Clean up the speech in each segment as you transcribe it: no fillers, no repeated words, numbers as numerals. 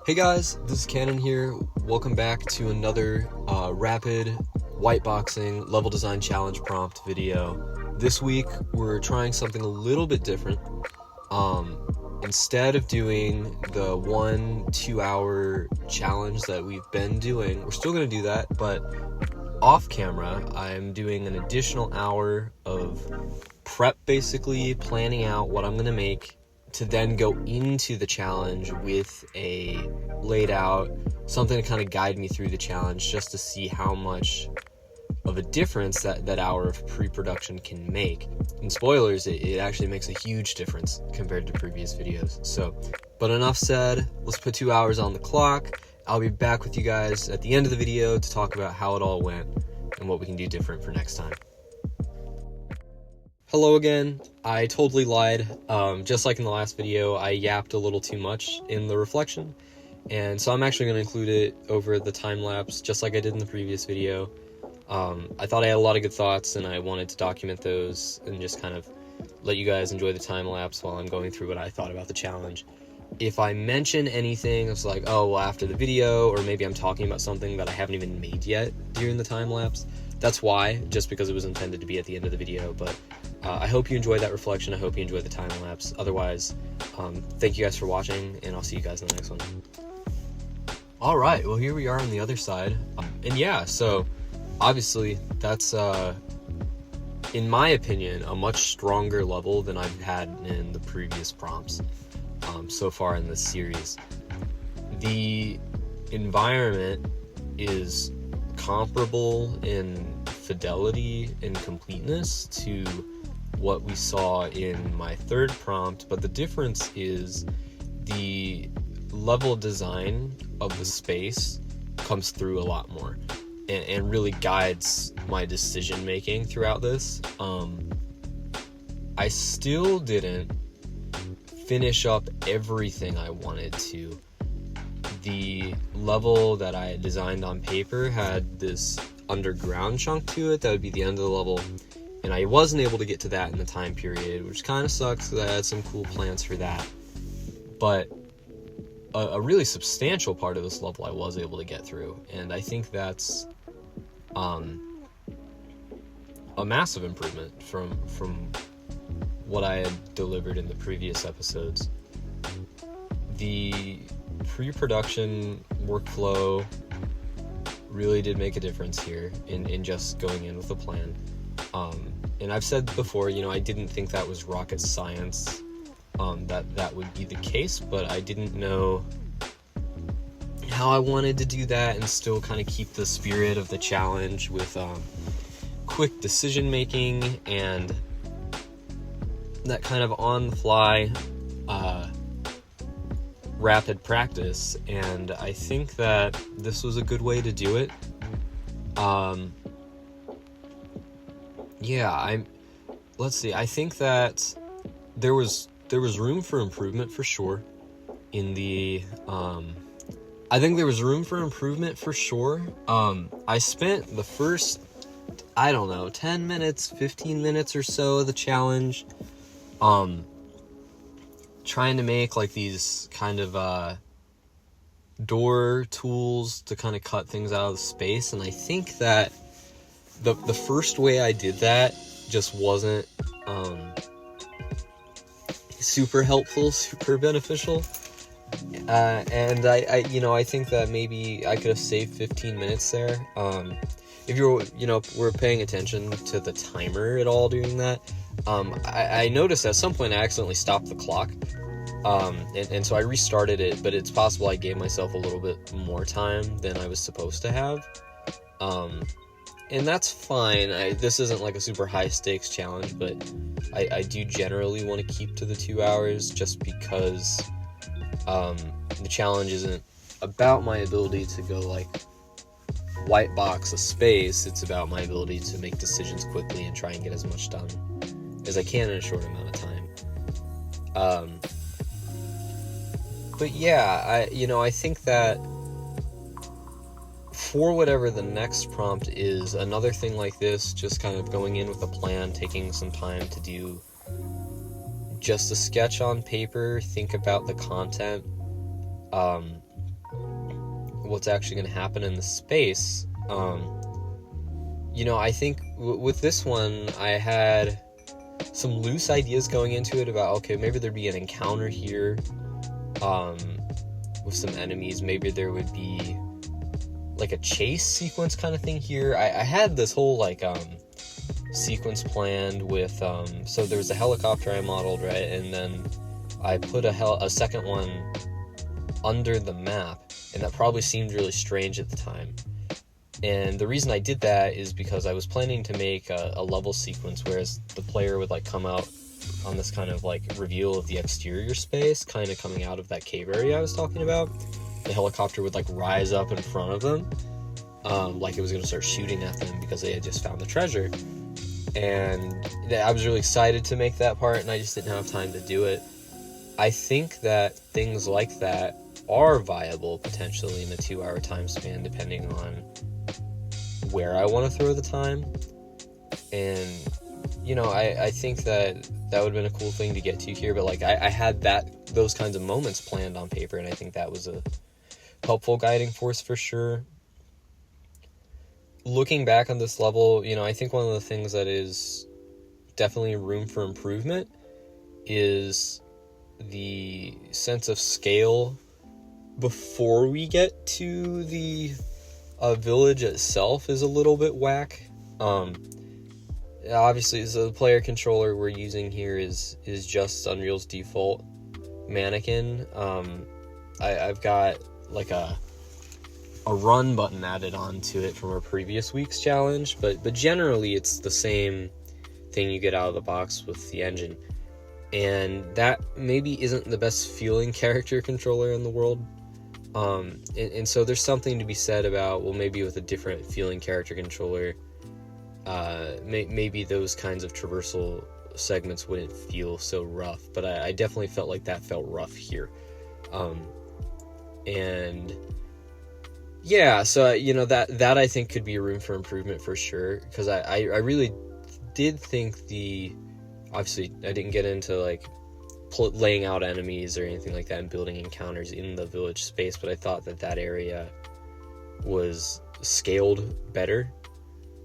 Hey guys, this is Cannon here. Welcome back to another rapid whiteboxing level design challenge prompt video. This week we're trying something a little bit different. Instead of doing the 1-2 hour challenge that we've been doing, we're still going to do that, but off camera I'm doing an additional hour of prep, basically planning out what I'm going to make to then go into the challenge with a laid out something to kind of guide me through the challenge, just to see how much of a difference that hour of pre-production can make. And spoilers, it actually makes a huge difference compared to previous videos. But enough said, let's put 2 hours on the clock. I'll be back with you guys at the end of the video to talk about how it all went and what we can do different for next time. Hello again. I totally lied. Just like in the last video, I yapped a little too much in the reflection, and so I'm actually going to include it over the time lapse, just like I did in the previous video. I thought I had a lot of good thoughts, and I wanted to document those and just kind of let you guys enjoy the time lapse while I'm going through what I thought about the challenge. If I mention anything, it's like, oh, well, after the video, or maybe I'm talking about something that I haven't even made yet during the time lapse. That's why, just because it was intended to be at the end of the video. But I hope you enjoyed that reflection. I hope you enjoyed the time lapse. Otherwise, thank you guys for watching, and I'll see you guys in the next one. All right, well, here we are on the other side. And yeah, so obviously that's, in my opinion, a much stronger level than I've had in the previous prompts so far in this series. The environment is comparable in fidelity and completeness to what we saw in my third prompt, but the difference is the level design of the space comes through a lot more and really guides my decision making throughout this. I still didn't finish up everything I wanted to. The level that I had designed on paper had this underground chunk to it that would be the end of the level, and I wasn't able to get to that in the time period, which kind of sucks because I had some cool plans for that. But a really substantial part of this level I was able to get through, and I think that's a massive improvement from what I had delivered in the previous episodes. The pre-production workflow really did make a difference here in just going in with a plan. And I've said before, I didn't think that was rocket science, that would be the case, but I didn't know how I wanted to do that and still kind of keep the spirit of the challenge with quick decision making and that kind of on the fly rapid practice. And I think that this was a good way to do it. Let's see, I think that there was room for improvement for sure in the I spent the first, 10 minutes, 15 minutes or so of the challenge trying to make like these kind of door tools to kind of cut things out of the space, and I think that the first way I did that just wasn't super helpful, super beneficial, and I think that maybe I could have saved 15 minutes there. If you're were paying attention to the timer at all doing that, I noticed at some point I accidentally stopped the clock, and so I restarted it, but it's possible I gave myself a little bit more time than I was supposed to have, and that's fine. This isn't like a super high stakes challenge, but I do generally want to keep to the 2 hours just because the challenge isn't about my ability to go like white box a space. It's about my ability to make decisions quickly and try and get as much done as I can in a short amount of time. But yeah, I think that for whatever the next prompt is, another thing like this, just kind of going in with a plan, taking some time to do just a sketch on paper, think about the content, what's actually going to happen in the space, you know, I think with this one, I had some loose ideas going into it about, okay, maybe there'd be an encounter here, with some enemies. Maybe there would be like a chase sequence kind of thing here. I had this whole like sequence planned with so there was a helicopter I modeled, right, and then I put a second one under the map, and that probably seemed really strange at the time. And the reason I did that is because I was planning to make a level sequence whereas the player would like come out on this kind of like reveal of the exterior space, kind of coming out of that cave area I was talking about. The helicopter would like rise up in front of them, like it was going to start shooting at them because they had just found the treasure. And I was really excited to make that part, and I just didn't have time to do it. I think that things like that are viable potentially in a 2-hour time span, depending on where I want to throw the time. And you know, I think that would have been a cool thing to get to here, but like I had those kinds of moments planned on paper, and I think that was a helpful guiding force for sure. Looking back on this level, you know, I think one of the things that is definitely room for improvement is the sense of scale before we get to the village itself is a little bit whack. Obviously, so the player controller we're using here is just Unreal's default mannequin. I've got like a run button added onto it from a previous week's challenge, but generally it's the same thing you get out of the box with the engine. And that maybe isn't the best feeling character controller in the world. And so there's something to be said about, well, maybe with a different feeling character controller, maybe those kinds of traversal segments wouldn't feel so rough, but I definitely felt like that felt rough here. And yeah, so you know, that I think could be a room for improvement for sure, because I really did think obviously I didn't get into like laying out enemies or anything like that and building encounters in the village space, but I thought that area was scaled better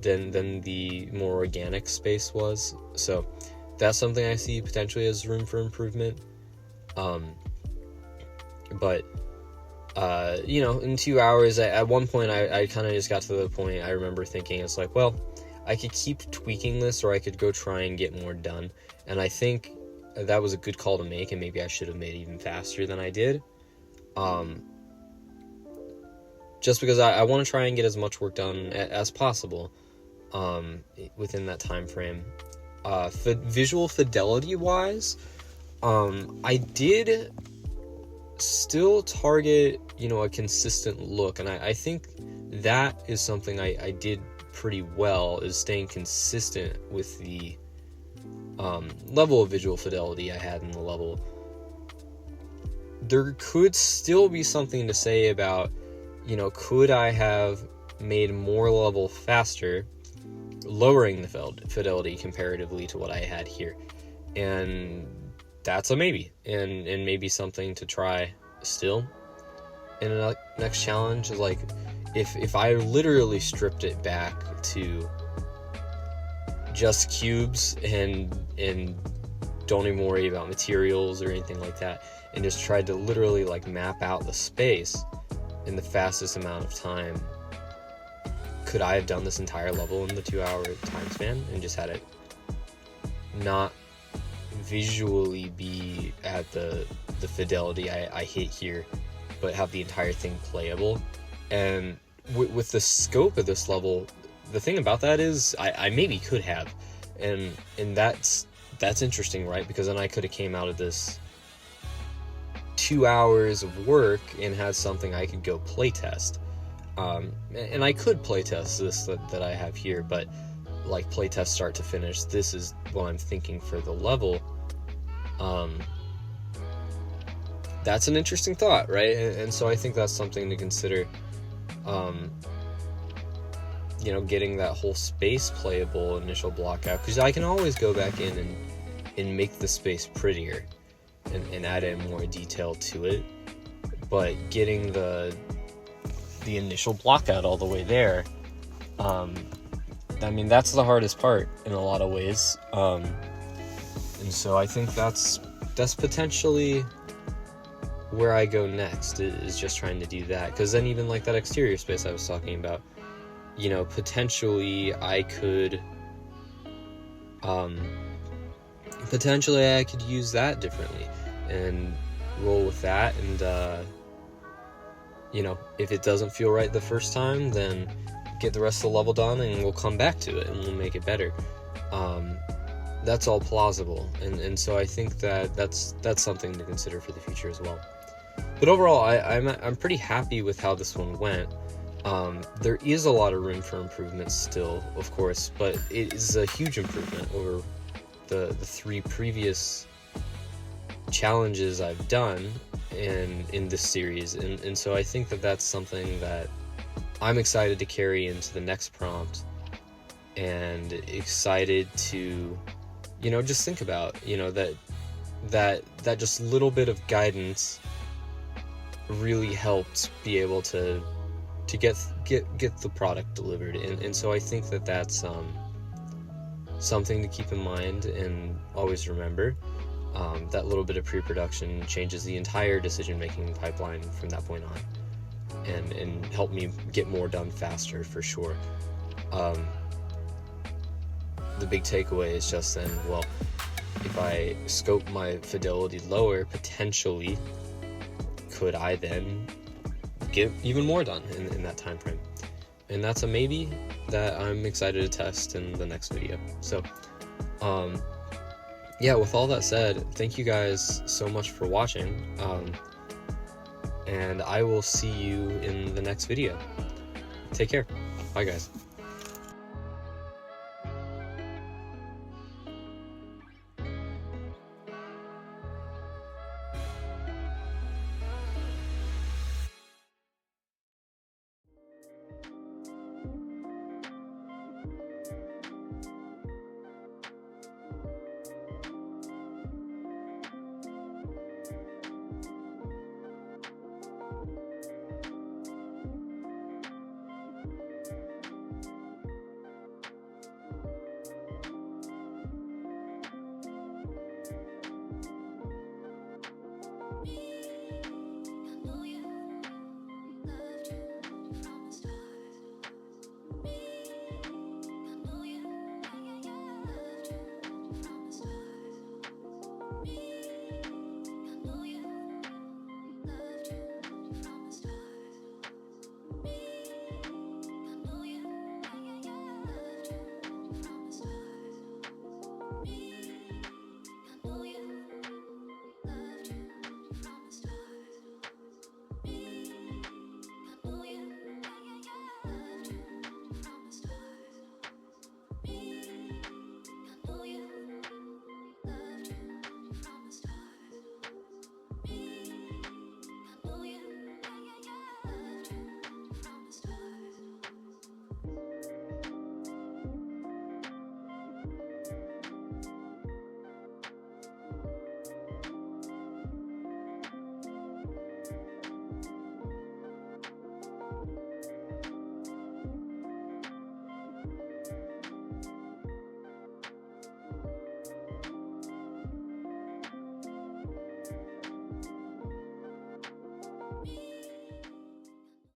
than the more organic space was. So that's something I see potentially as room for improvement. But you know, in 2 hours, at one point I kind of just got to the point I remember thinking, it's like, well, I could keep tweaking this, or I could go try and get more done. And I think that was a good call to make, and maybe I should have made it even faster than I did. Just because I want to try and get as much work done as possible within that time frame. Visual fidelity wise, I did still target, you know, a consistent look, and I think that is something I did pretty well, is staying consistent with the level of visual fidelity I had in the level. There could still be something to say about, you know, could I have made more level faster, lowering the fidelity comparatively to what I had here? And that's a maybe, and maybe something to try still in a next challenge. Is like, if I literally stripped it back to just cubes and don't even worry about materials or anything like that, and just tried to literally like map out the space in the fastest amount of time, could I have done this entire level in the 2-hour time span and just had it not visually be at the fidelity I hit here, but have the entire thing playable? And with the scope of this level, the thing about that is I maybe could have, and that's interesting, right? Because then I could have came out of this 2 hours of work and had something I could go playtest. And I could playtest this that I have here, but like playtest start to finish, this is what I'm thinking for the level. That's an interesting thought, right? And so I think that's something to consider. You know, getting that whole space playable initial block out, because I can always go back in and make the space prettier and add in more detail to it, but getting the the initial block out all the way there. I mean, that's the hardest part in a lot of ways. And so I think that's potentially where I go next, is just trying to do that. Because then even like that exterior space I was talking about, you know, potentially I could use that differently and roll with that. And you know, if it doesn't feel right the first time, then get the rest of the level done and we'll come back to it and we'll make it better. That's all plausible, and so I think that's something to consider for the future as well. But overall, I'm pretty happy with how this one went. There is a lot of room for improvement still, of course, but it is a huge improvement over the 3 previous challenges I've done in this series, and so I think that's something that I'm excited to carry into the next prompt, and excited to, you know, just think about, you know, that just little bit of guidance really helped be able to get the product delivered, and so I think that's something to keep in mind and always remember. That little bit of pre-production changes the entire decision-making pipeline from that point on, and help me get more done faster, for sure. The big takeaway is just then, well, if I scope my fidelity lower, potentially could I then get even more done in that time frame? And that's a maybe that I'm excited to test in the next video. So yeah, with all that said, thank you guys so much for watching, and I will see you in the next video. Take care. Bye, guys.